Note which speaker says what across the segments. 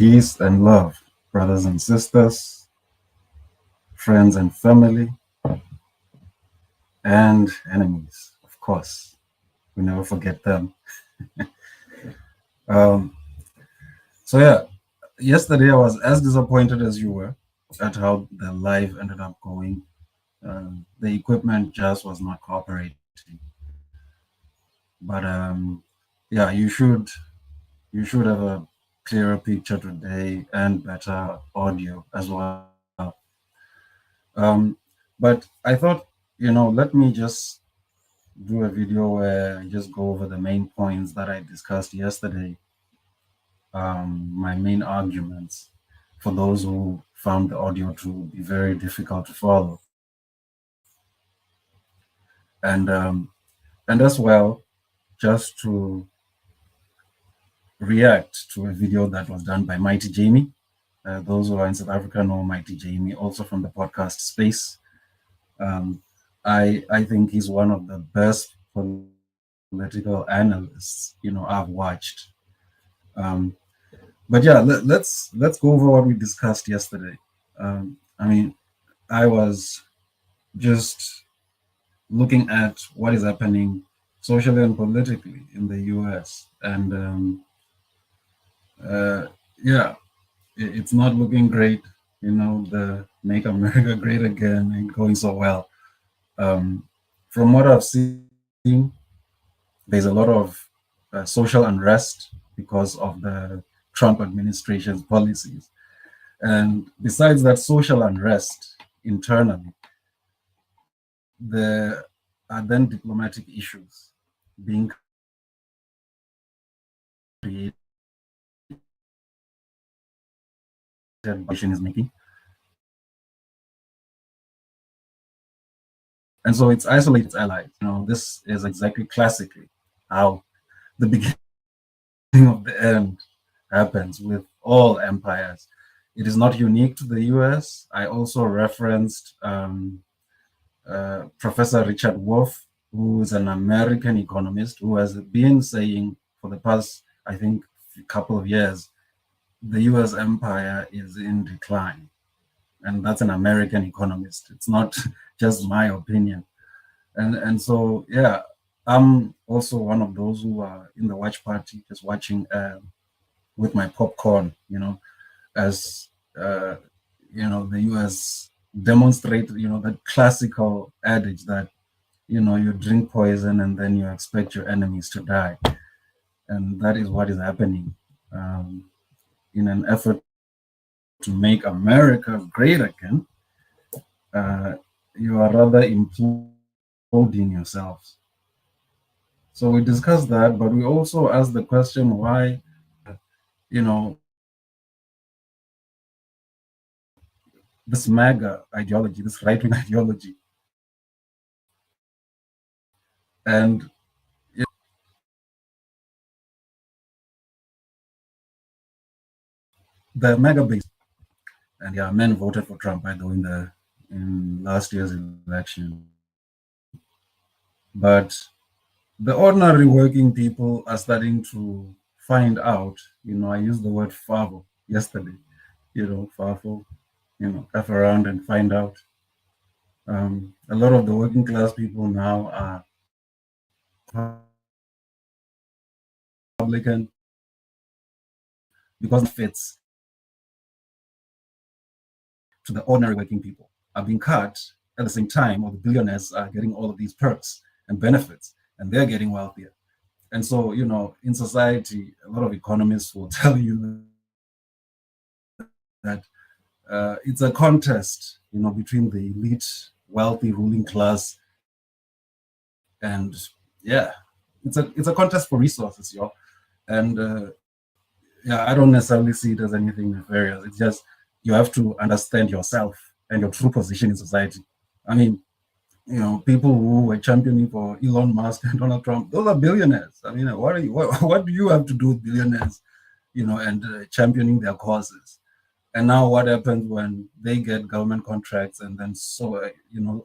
Speaker 1: Peace and love, brothers and sisters, friends and family, and enemies, of course. We never forget them. Um, so, yeah, yesterday I was as disappointed as you were at how the live ended up going. The equipment just was not cooperating. But yeah, you should have a clearer picture today and better audio as well. But I thought, let me just do a video where I just go over the main points that I discussed yesterday, my main arguments for those who found the audio to be very difficult to follow. And as well, just to react to a video that was done by Mighty Jamie. Those who are in South Africa know Mighty Jamie, also from the podcast space. I think he's one of the best political analysts I've watched. But yeah, let's go over what we discussed yesterday. I mean, I was just looking at what is happening socially and politically in the US, and yeah, it's not looking great. The Make America Great Again ain't going so well. From what I've seen, there's a lot of social unrest because of the Trump administration's policies. And besides that social unrest internally, there are then diplomatic issues being created is making. And so it's isolated its allies. This is exactly classically how the beginning of the end happens with all empires. It is not unique to the US. I also referenced Professor Richard Wolff, who is an American economist who has been saying for the past, I think, couple of years, the US empire is in decline. And that's an American economist. It's not just my opinion. And so, yeah, I'm also one of those who are in the watch party, just watching with my popcorn, as the US demonstrated, that classical adage that, you drink poison and then you expect your enemies to die. And that is what is happening in an effort to make America great again. You are rather imploding yourselves. So we discussed that, but we also asked the question why, this MAGA ideology, this right-wing ideology, and the MAGA base, and yeah, men voted for Trump, by the way, in last year's election. But the ordinary working people are starting to find out, I used the word FAVO yesterday, FAVO, F around and find out. A lot of the working class people now are Republican because it fits to the ordinary working people are being cut at the same time, or the billionaires are getting all of these perks and benefits, and they're getting wealthier. And so, in society, a lot of economists will tell you that it's a contest, between the elite, wealthy, ruling class, and yeah, it's a contest for resources, y'all. And yeah, I don't necessarily see it as anything nefarious. It's just you have to understand yourself and your true position in society. I mean, people who were championing for Elon Musk and Donald Trump, those are billionaires. I mean, what do you have to do with billionaires, and championing their causes? And now what happens when they get government contracts and then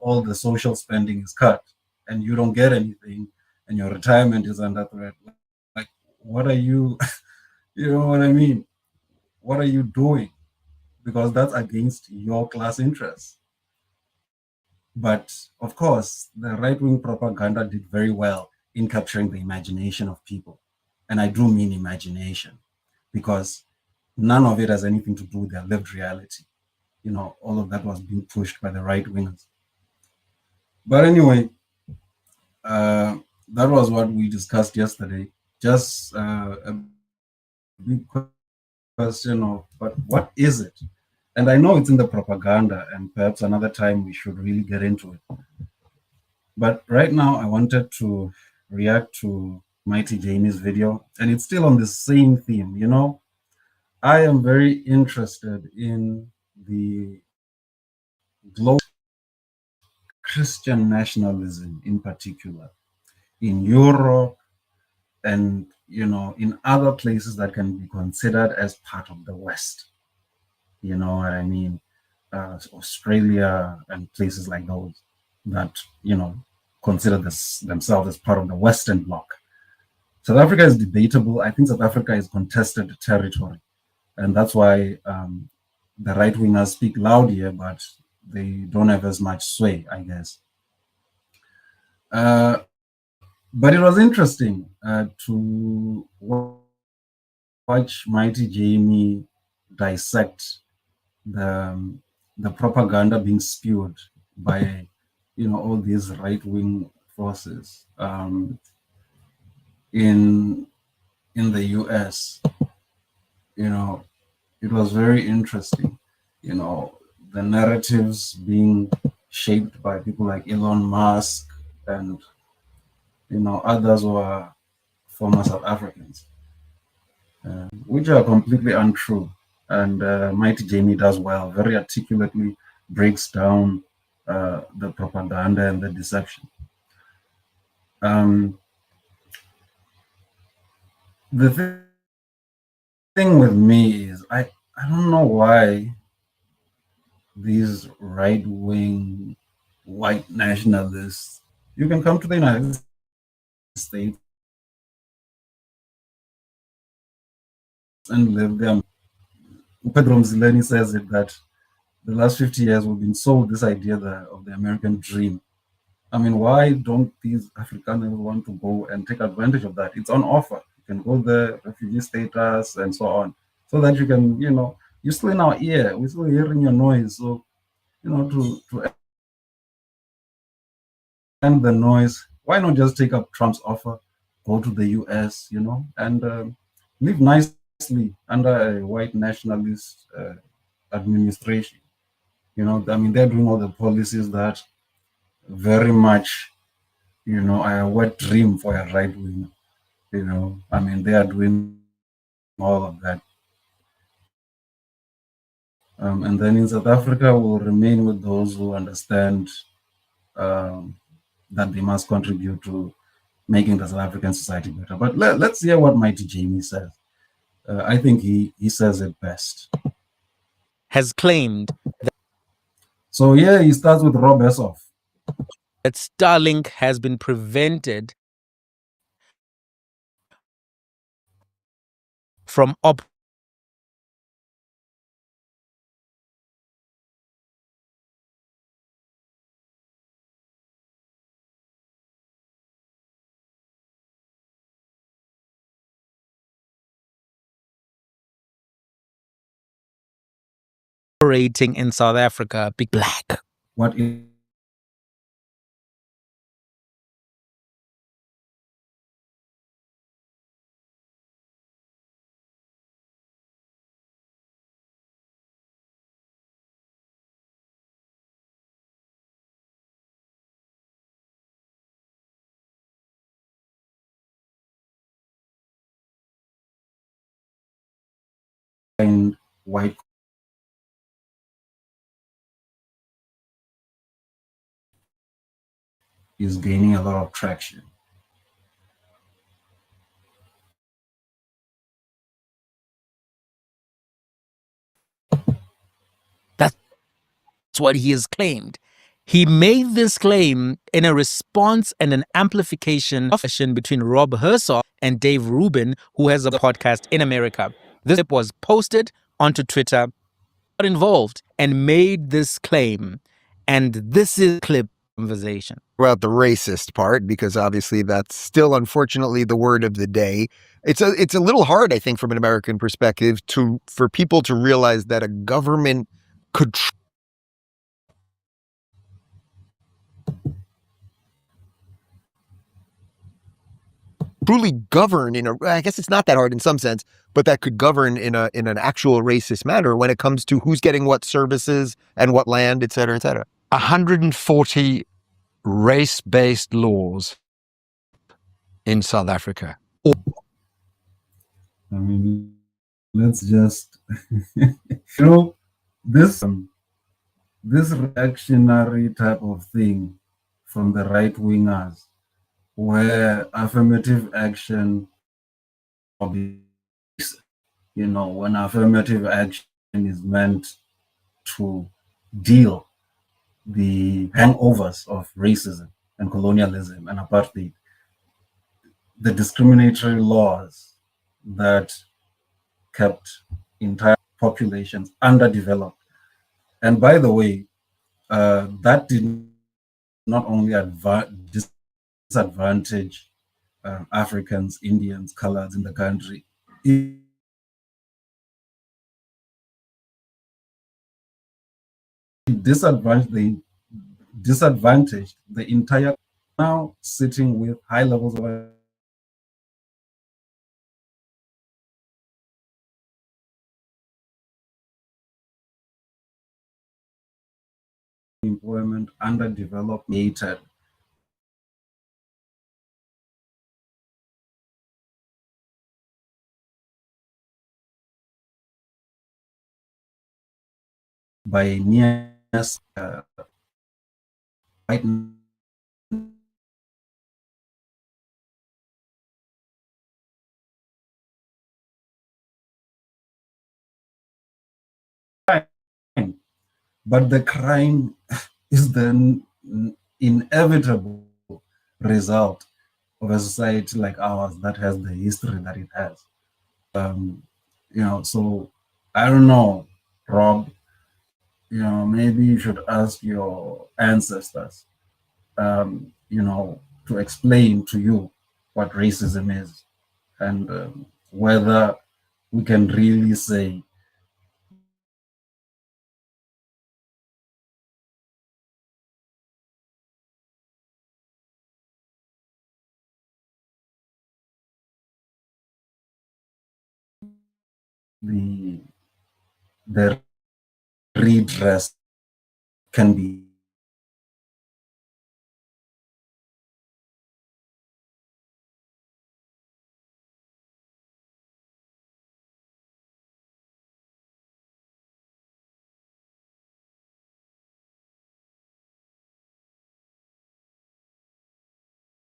Speaker 1: all the social spending is cut and you don't get anything and your retirement is under threat? Like, what are you, you know what I mean? what are you doing? Because that's against your class interests. But of course, the right-wing propaganda did very well in capturing the imagination of people. And I do mean imagination, because none of it has anything to do with their lived reality. All of that was being pushed by the right-wingers. But anyway, that was what we discussed yesterday. Just a big question of, but what is it? And I know it's in the propaganda, and perhaps another time we should really get into it. But right now, I wanted to react to Mighti Jamie's video, and it's still on the same theme. I am very interested in the global Christian nationalism in particular, in Europe and in other places that can be considered as part of the West. You know what I mean? Australia and places like those that consider themselves as part of the Western Bloc. South Africa is debatable. I think South Africa is contested territory, and that's why the right wingers speak loud here, but they don't have as much sway, I guess. But it was interesting to watch Mighti Jamie dissect the propaganda being spewed by all these right-wing forces in the US. It was very interesting. The narratives being shaped by people like Elon Musk and others who are former South Africans, which are completely untrue. And Mighti Jamie does well, very articulately breaks down the propaganda and the deception. The thing with me is I don't know why these right-wing white nationalists, you can come to the United States and live there. Pedro Mzileni says it, that the last 50 years we've been sold this idea of the American dream. I mean, why don't these Afrikaners want to go and take advantage of that? It's on offer. You can go there, refugee status, and so on, so that you can, you're still in our ear. We're still hearing your noise. So, to end the noise, why not just take up Trump's offer, go to the US, and live nicely under a white nationalist administration? I mean, they're doing all the policies that very much, are a wet dream for a right wing. I mean, they are doing all of that. And then in South Africa, we'll remain with those who understand that they must contribute to making the South African society better. But let's hear what Mighti Jamie says. I think he says it best.
Speaker 2: Has claimed that,
Speaker 1: so yeah, he starts with Rob Hersov,
Speaker 2: that Starlink has been prevented from operating in South Africa. Big black.
Speaker 1: what white is gaining a lot of traction.
Speaker 2: That's what he has claimed. He made this claim in a response and an amplification between Rob Hersov and Dave Rubin, who has a podcast in America. This clip was posted onto Twitter, got involved and made this claim. And this is a clip conversation.
Speaker 3: About the racist part, because obviously that's still, unfortunately, the word of the day. It's a little hard, I think, from an American perspective, for people to realize that a government could truly govern I guess it's not that hard in some sense, but that could govern in an actual racist manner when it comes to who's getting what services and what land, et cetera, et cetera.
Speaker 4: 140 race-based laws in South Africa.
Speaker 1: I mean, let's just, this reactionary type of thing from the right wingers, where affirmative action, when affirmative action is meant to deal the hangovers of racism and colonialism and apartheid, the discriminatory laws that kept entire populations underdeveloped. And by the way, that did not only disadvantage Africans, Indians, coloreds in the country, it disadvantaged the entire, now sitting with high levels of employment, underdeveloped, by a near white crime. But the crime is the inevitable result of a society like ours that has the history that it has. So I don't know, Rob, maybe you should ask your ancestors, to explain to you what racism is, and whether we can really say the redress can be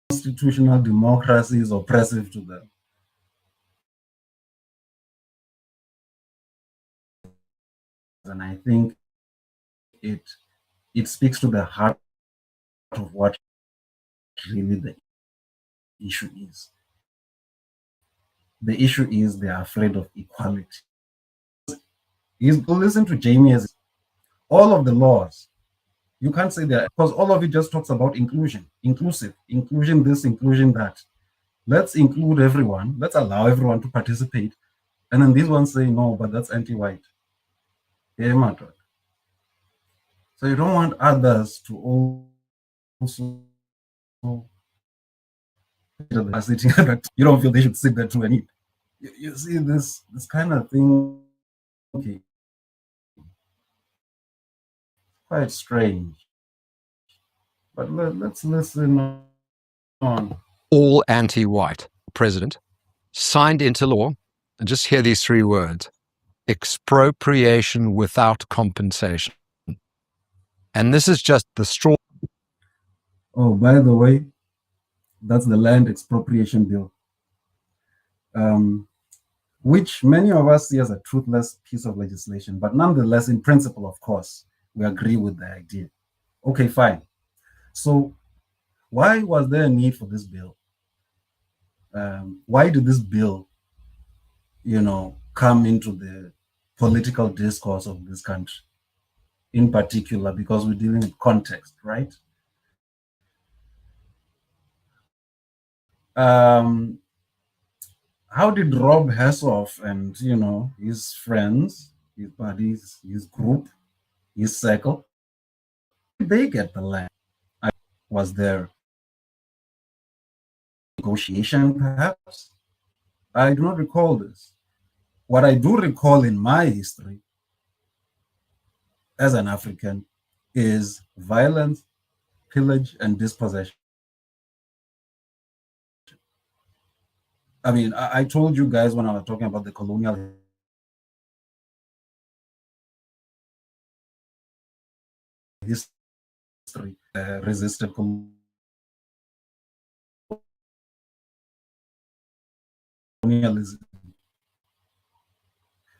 Speaker 1: constitutional democracy is oppressive to them. And I think it speaks to the heart of what really the issue is. The issue is they are afraid of equality. Listen to Jamie as all of the laws. You can't say that, because all of it just talks about inclusion, inclusion this, inclusion that. Let's include everyone. Let's allow everyone to participate. And then these ones say, no, but that's anti-white. Yeah, so you don't want others to also sitting that you don't feel they should sit there too and eat. You see this kind of thing. Okay, quite strange. But let's listen on.
Speaker 4: All anti-white president signed into law, and just hear these three words: expropriation without compensation. And this is just the straw.
Speaker 1: Oh, by the way, that's the land expropriation bill, which many of us see as a truthless piece of legislation, but nonetheless, in principle, of course, we agree with the idea. Okay, fine. So why was there a need for this bill? Why did this bill, come into the political discourse of this country in particular, because we're dealing with context, right? How did Rob Hersov and his friends, his buddies, his group, his circle, did they get the land? Was there negotiation, perhaps? I do not recall this. What I do recall in my history as an African is violence, pillage, and dispossession. I mean, I told you guys when I was talking about the colonial history, resisted colonialism.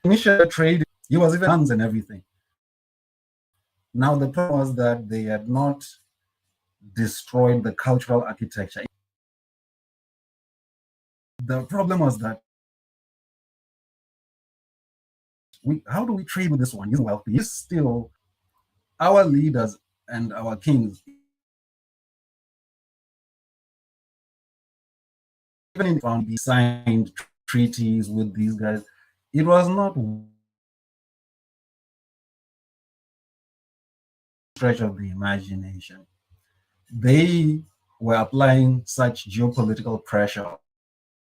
Speaker 1: Initial trade, he was even guns and everything. Now, the problem was that they had not destroyed the cultural architecture. The problem was that how do we trade with this one? He's wealthy. He's still our leaders and our kings. Even in found these signed treaties with these guys, it was not stretch of the imagination. They were applying such geopolitical pressure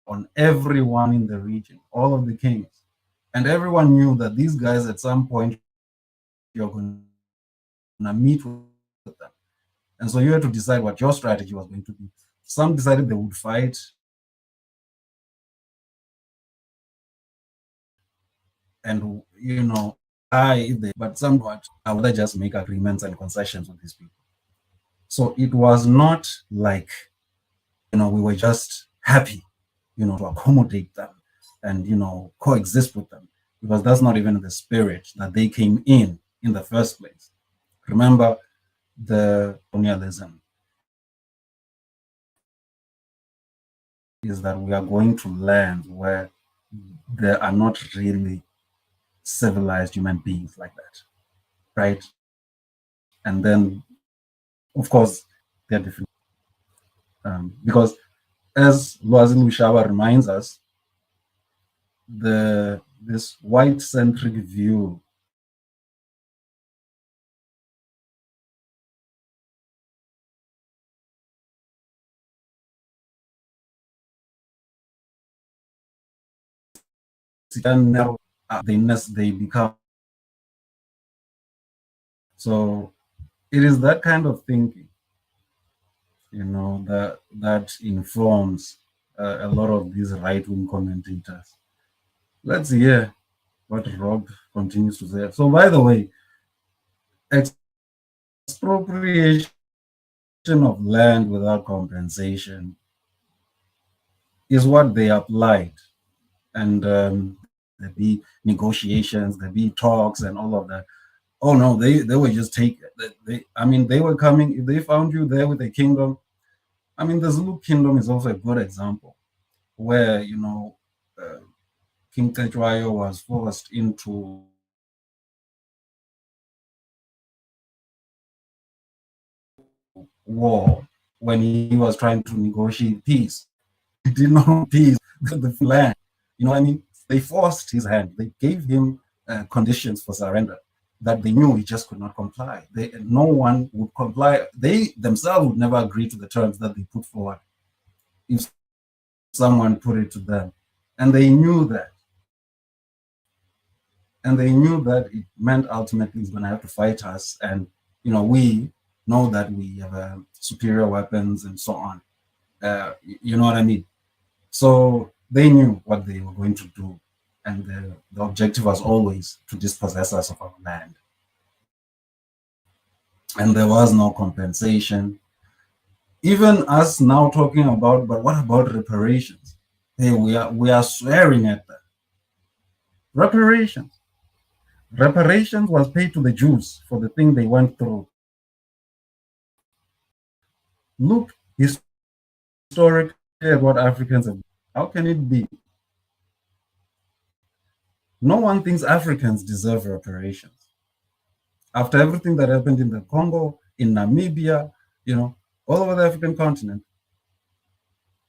Speaker 1: on everyone in the region, all of the kings. And everyone knew that these guys at some point you're going to meet with them. And so you had to decide what your strategy was going to be. Some decided they would fight. And, but some I would just make agreements and concessions with these people. So it was not like, we were just happy, to accommodate them and, coexist with them, because that's not even the spirit that they came in the first place. Remember, the colonialism is that we are going to land where there are not really civilized human beings like that, right? And then, of course, they're different. Because as Lwazi Lushaba reminds us, this white-centric view they become. So it is that kind of thinking, that informs a lot of these right-wing commentators. Let's hear what Rob continues to say. So, by the way, expropriation of land without compensation is what they applied, and there be negotiations, there be talks, and all of that. Oh no, they were just taking. They were coming. If they found you there with a kingdom, the Zulu kingdom is also a good example, where King Cetshwayo was forced into war when he was trying to negotiate peace. He did not want peace with the land. They forced his hand. They gave him conditions for surrender that they knew he just could not comply. No one would comply. They themselves would never agree to the terms that they put forward if someone put it to them. And they knew that. And they knew that it meant ultimately he's going to have to fight us. And, we know that we have superior weapons and so on. You know what I mean? So they knew what they were going to do. And the objective was always to dispossess us of our land. And there was no compensation. Even us now talking about, but what about reparations? Hey, we are swearing at that. Reparations. Reparations was paid to the Jews for the thing they went through. Look historically at what Africans have. How can it be No one thinks Africans deserve reparations. After everything that happened in the Congo, in Namibia, all over the African continent,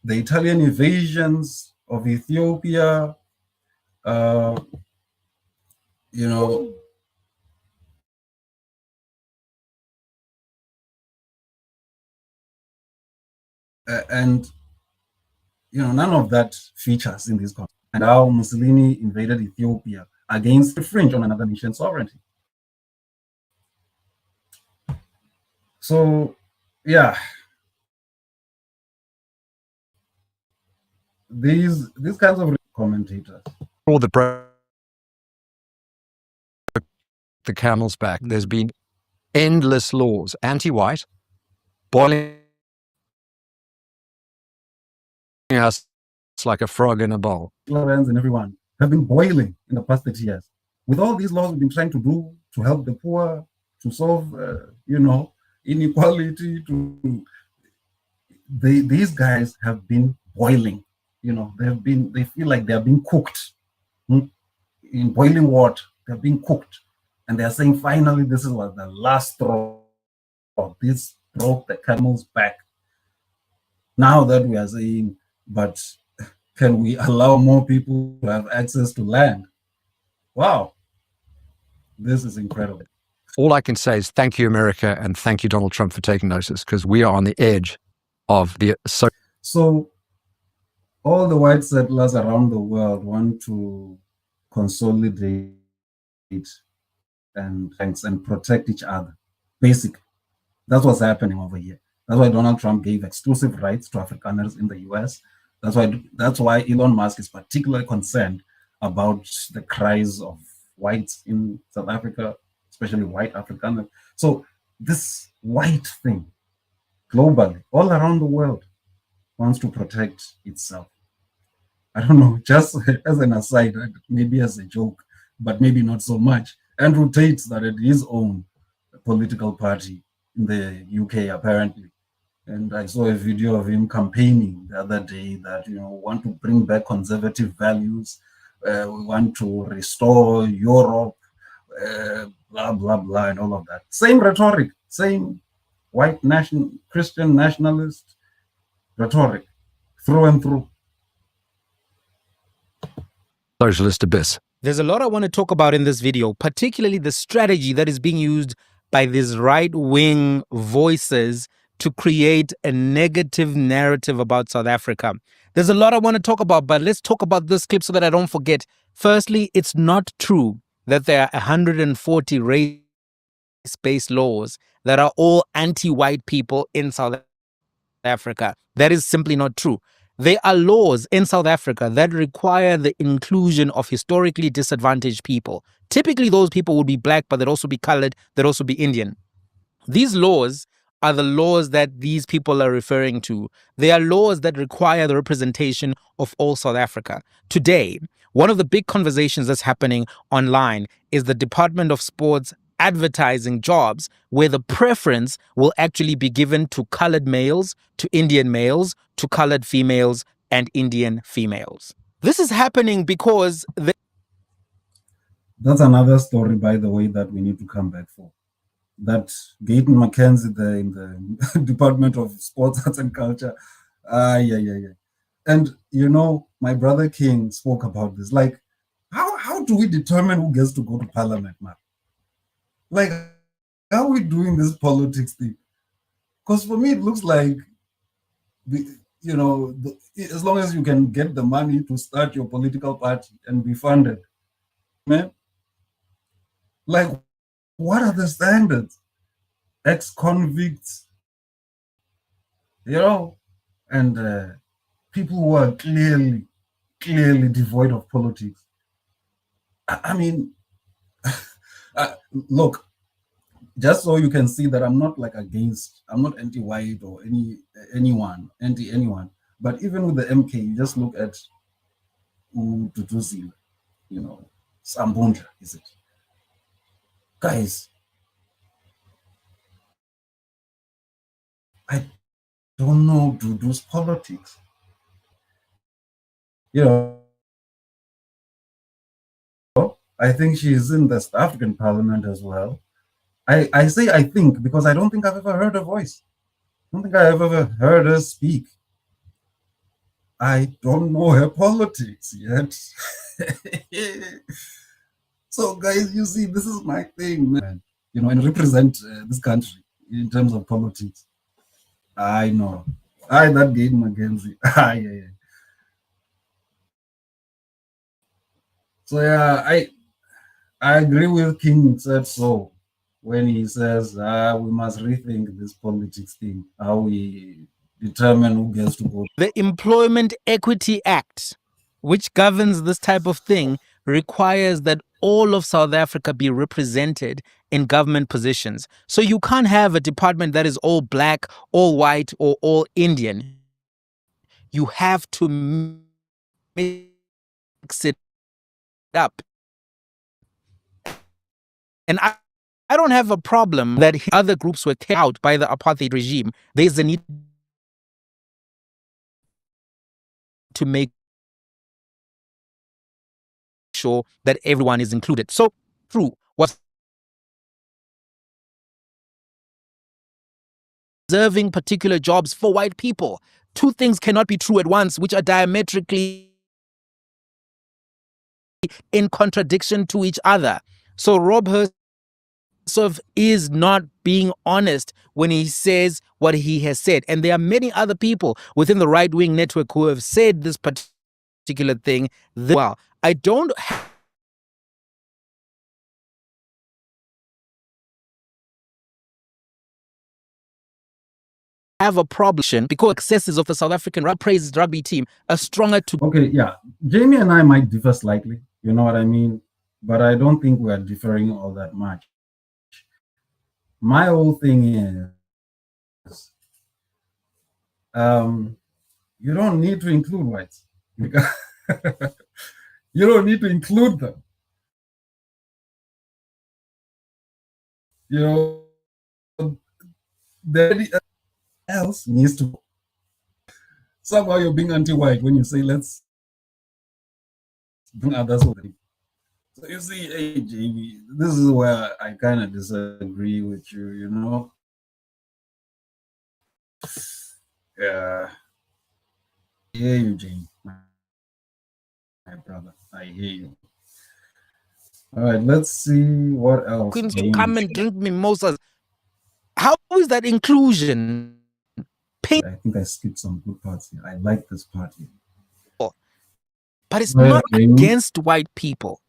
Speaker 1: the Italian invasions of Ethiopia, uh, you know, and none of that features in this context. And how Mussolini invaded Ethiopia against the fringe on another nation's sovereignty. So, yeah, these kinds of commentators.
Speaker 4: Or the camel's back. There's been endless laws, anti-white, boiling us like a frog in a bowl.
Speaker 1: And everyone have been boiling in the past 30 years. With all these laws we've been trying to do to help the poor, to solve, inequality, these guys have been boiling. They feel like they are being cooked in boiling water. They're being cooked. And they're saying, finally, this is what the last straw. This broke the camel's back. Now that we are saying, but can we allow more people to have access to land? Wow. This is incredible.
Speaker 4: All I can say is thank you, America, and thank you, Donald Trump, for taking notice, because we are on the edge of the...
Speaker 1: So all the white settlers around the world want to consolidate and protect each other. Basically, that's what's happening over here. That's why Donald Trump gave exclusive rights to Afrikaners in the US. That's why Elon Musk is particularly concerned about the cries of whites in South Africa, especially white Afrikaners. So this white thing, globally, all around the world, wants to protect itself. I don't know, just as an aside, maybe as a joke, but maybe not so much. Andrew Tate started his own political party in the UK, apparently. And I saw a video of him campaigning the other day that, we want to bring back conservative values. We want to restore Europe, blah, blah, blah, and all of that. Same rhetoric, same white Christian nationalist rhetoric, through and through.
Speaker 4: Socialist abyss.
Speaker 2: There's a lot I want to talk about in this video, particularly the strategy that is being used by these right-wing voices to create a negative narrative about South Africa. There's a lot I want to talk about, but let's talk about this clip so that I don't forget. Firstly, it's not true that there are 140 race-based laws that are all anti-white people in South Africa. That is simply not true. There are laws in South Africa that require the inclusion of historically disadvantaged people. Typically, those people would be black, but they'd also be colored, they'd also be Indian. These laws are the laws that these people are referring to. They are laws that require the representation of all South Africa. Today, one of the big conversations that's happening online is the Department of Sports advertising jobs where the preference will actually be given to colored males, to Indian males, to colored females, and Indian females. This is happening because...
Speaker 1: That's another story, by the way, that we need to come back for. That Gayton McKenzie in the Department of Sports, Arts and Culture. Yeah. And, my brother King spoke about this. Like, how do we determine who gets to go to parliament, man? Like, how are we doing this politics thing? Because for me, it looks like, as long as you can get the money to start your political party and be funded, man, like, what are the standards? Ex-convicts, and people who are clearly devoid of politics. I mean, look, just so you can see that I'm not I'm not anti-white or anti-anyone. But even with the MK, you just look at Tutusi, Sambunja, is it? Guys, I don't know Dudu's politics. I think she's in the African parliament as well. I say I think because I don't think I've ever heard her voice. I don't think I've ever heard her speak. I don't know her politics yet. So, guys, you see, this is my thing, man. And represent this country in terms of politics. I know. That Gabe McKenzie. Yeah. So yeah, I agree with King said so when he says we must rethink this politics thing, how we determine who gets to vote.
Speaker 2: The Employment Equity Act, which governs this type of thing, requires that all of South Africa be represented in government positions. So you can't have a department that is all black, all white, or all Indian. You have to mix it up. And I don't have a problem that other groups were kicked out by the apartheid regime. There's a need to make sure that everyone is included. So, true, what's reserving particular jobs for white people. Two things cannot be true at once, which are diametrically in contradiction to each other. So Rob Hersov is not being honest when he says what he has said. And there are many other people within the right-wing network who have said this particular thing. Well, I don't have a problem because successes of the South African praised rugby team are stronger to...
Speaker 1: Okay, yeah. Jamie and I might differ slightly, you know what I mean? But I don't think we are differing all that much. My whole thing is, you don't need to include whites. You don't need to include them. Nobody else needs to. Somehow you're being anti-white when you say let's bring others with it. So you see, hey Jamie, this is where I kind of disagree with you, you know. Yeah. I hear you, Jamie. My brother. I hear you. All right, let's see what else.
Speaker 2: Queens to come and drink mimosas. How is that inclusion?
Speaker 1: I think I skipped some good parts here. I like this part here.
Speaker 2: But it's not against white people.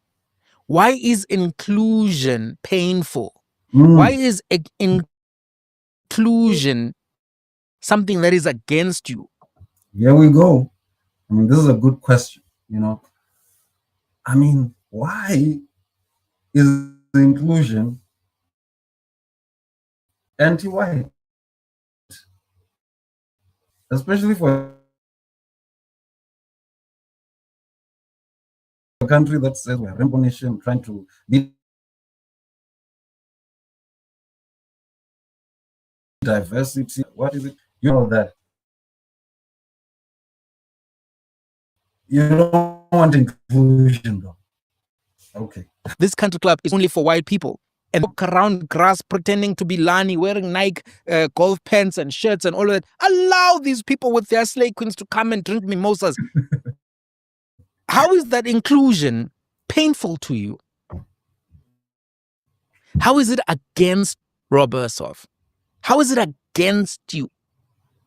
Speaker 2: Why is inclusion painful? Why is inclusion something that is against you?
Speaker 1: Here we go. I mean, this is a good question, you know. I mean, why is inclusion anti-white? Especially for a country that says we're a rainbow nation, trying to be diversity. What is it? You know that you don't want inclusion, though. Okay.
Speaker 2: This country club is only for white people. And walk around grass pretending to be Lani, wearing Nike golf pants and shirts and all of that. Allow these people with their slay queens to come and drink mimosas. How is that inclusion painful to you? How is it against Rob Hersov? How is it against you?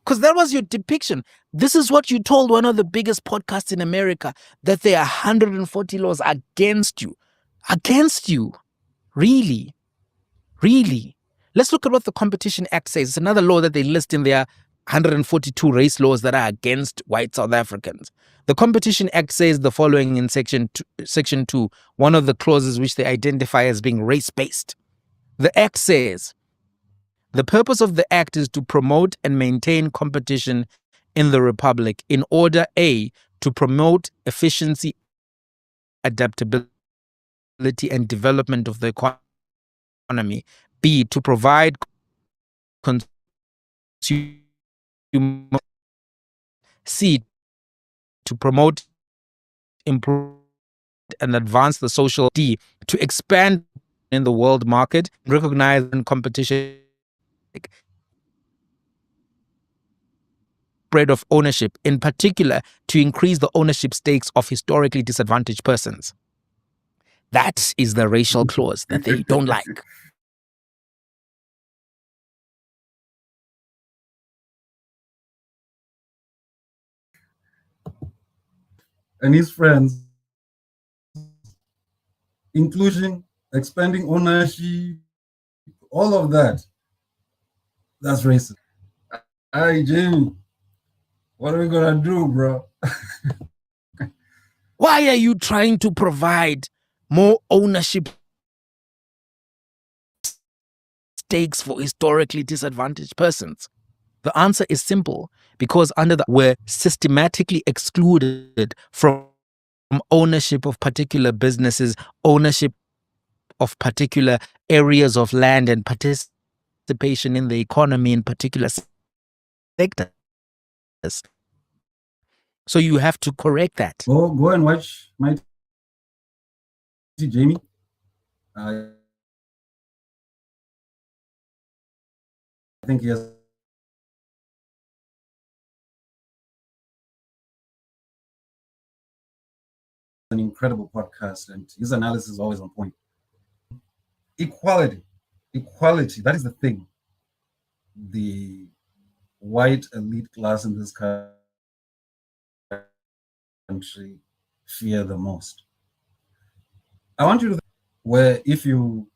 Speaker 2: Because that was your depiction. This is what you told one of the biggest podcasts in America, that there are 140 laws against you. Against you. Really? Really? Let's look at what the Competition Act says. It's another law that they list in their 142 race laws that are against white South Africans. The Competition Act says the following in Section 2, one of the clauses which they identify as being race-based. The Act says, the purpose of the Act is to promote and maintain competition in the Republic in order, A, to promote efficiency, adaptability, and development of the economy, B, to provide consumer, C, to promote improvement and advance the social D to expand in the world market, recognize and competition, spread of ownership, in particular to increase the ownership stakes of historically disadvantaged persons. That is the racial clause that they don't like.
Speaker 1: And his friends, inclusion, expanding ownership, all of that. That's racist. Hey, Jamie, what are we gonna do, bro?
Speaker 2: Why are you trying to provide more ownership stakes for historically disadvantaged persons? The answer is simple, because under the we're systematically excluded from ownership of particular businesses, ownership of particular areas of land, and participation in the economy in particular sectors. So you have to correct that.
Speaker 1: Go and watch Mighti Jamie. I think he has an incredible podcast, and his analysis is always on point. Equality, that is the thing. The white elite class in this country fear the most. I want you to think where if you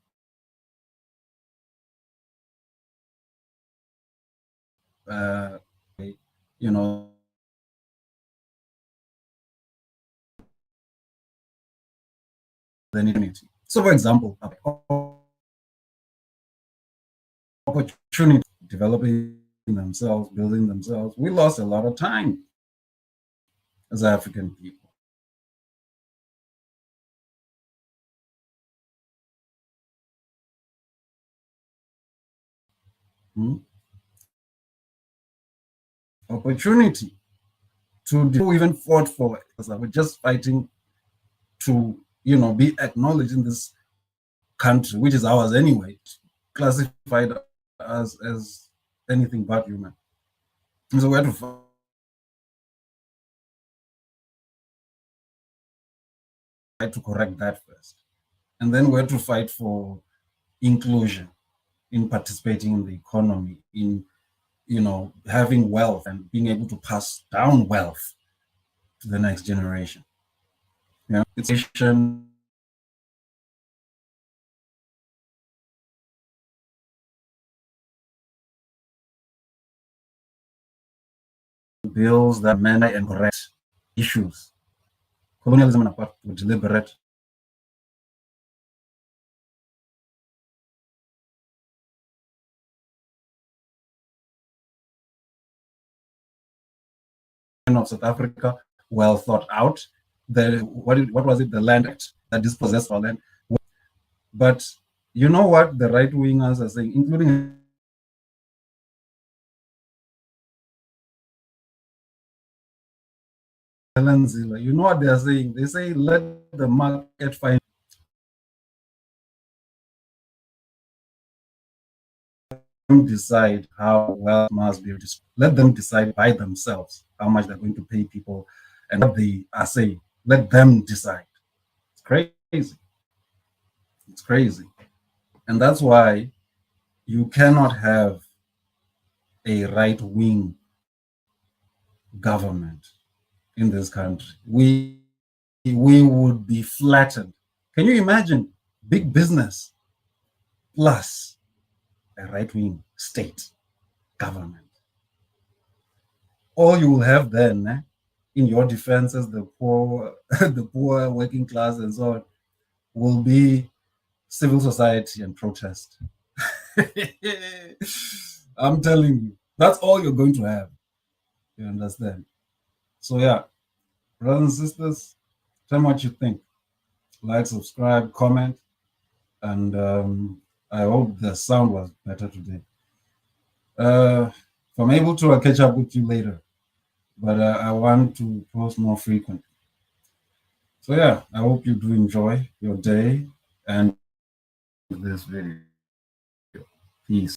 Speaker 1: you know, the unity. So for example, opportunity, developing themselves, building themselves, we lost a lot of time as African people. Opportunity to do, even fought for it, because we're just fighting to, you know, be acknowledged in this country, which is ours anyway, classified as anything but human. And so we had to fight to correct that first. And then we had to fight for inclusion, in participating in the economy, in, you know, having wealth and being able to pass down wealth to the next generation. You know, it's bills that amend and correct issues. Colonialism and apartheid were deliberate. Of South Africa, well thought out. What was it? The Land Act that dispossessed our land. But you know what the right wingers are saying, including Mlinzi, you know what they are saying? They say, let the market find them decide how wealth must be distributed. Let them decide by themselves how much they're going to pay people and what they are saying. Let them decide. It's crazy. It's crazy. And that's why you cannot have a right-wing government in this country. We would be flattened. Can you imagine big business plus a right-wing state government? All you will have then in your defenses, the poor, the poor working class and so on, will be civil society and protest. I'm telling you, that's all you're going to have. You understand? So yeah, brothers and sisters, tell me what you think. Like, subscribe, comment, and I hope the sound was better today. If I'm able to, I'll catch up with you later, but I want to post more frequently. So yeah, I hope you do enjoy your day and this video. Peace.